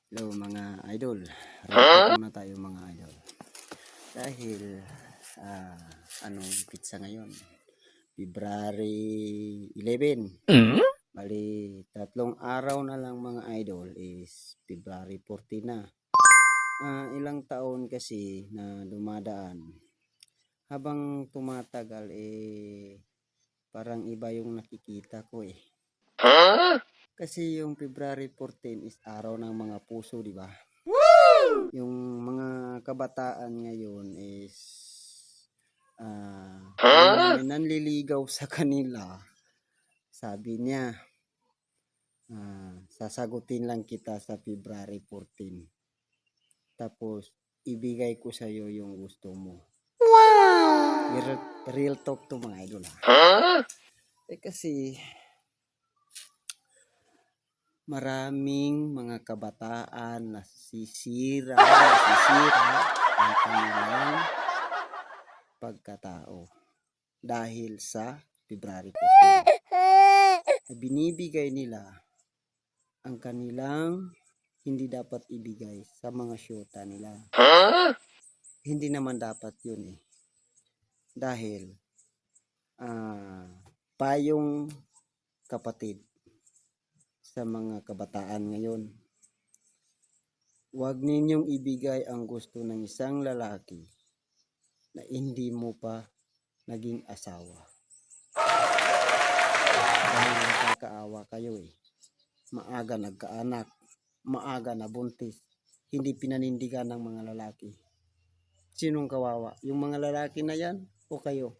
Hello mga idol. Record muna tayo mga idol. Dahil anong pizza ngayon? February 11. Bali, 3 araw na lang mga idol is February 14 na. Ilang taon kasi na dumadaan. Habang tumatagal parang iba yung nakikita ko . Kasi yung February 14 is araw ng mga puso, di ba? Yung mga kabataan ngayon is may nanliligaw sa kanila. Sabi niya, sasagutin lang kita sa February 14. Tapos, ibigay ko sa iyo yung gusto mo. Wow! Real talk to mga idol. Kasi maraming mga kabataan nasisira ang kanilang pagkatao dahil sa February 14. Binibigay nila ang kanilang hindi dapat ibigay sa mga syota nila. Hindi naman dapat yun dahil payong kapatid sa mga kabataan ngayon, huwag ninyong ibigay ang gusto ng isang lalaki na hindi mo pa naging asawa. Dahil nakakaawa kayo Maaga nagkaanak, maaga nabuntis, hindi pinanindigan ng mga lalaki. Sinong kawawa? Yung mga lalaki na yan o kayo?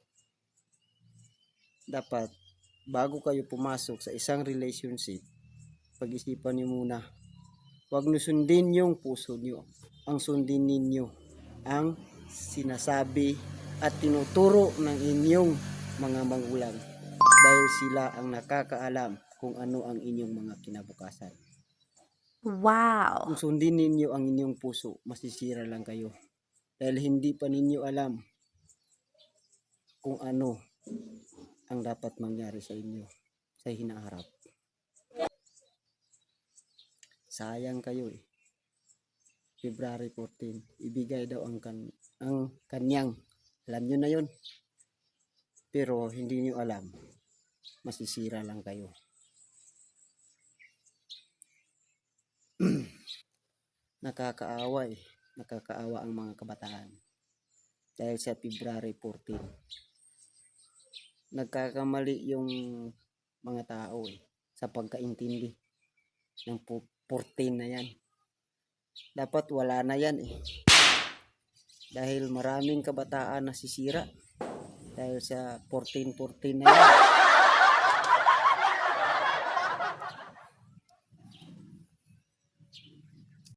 Dapat bago kayo pumasok sa isang relationship, pag-isipan niyo muna. Huwag niyo sundin yung puso niyo. Ang sundin ninyo ang sinasabi at tinuturo ng inyong mga magulang. Dahil sila ang nakakaalam kung ano ang inyong mga kinabukasan. Wow! Kung sundin ninyo ang inyong puso, masisira lang kayo. Dahil hindi pa ninyo alam kung ano ang dapat mangyari sa inyo sa hinaharap. Sayang kayo February 14, ibigay daw ang kanyang. Alam nyo na yun. Pero hindi nyo alam. Masisira lang kayo. Nakakaawa Nakakaawa ang mga kabataan. Dahil sa February 14. Nagkakamali yung mga tao sa pagkaintindi ng 14 na yan. Dapat wala na yan Dahil maraming kabataan nasisira dahil sa 14 na yan.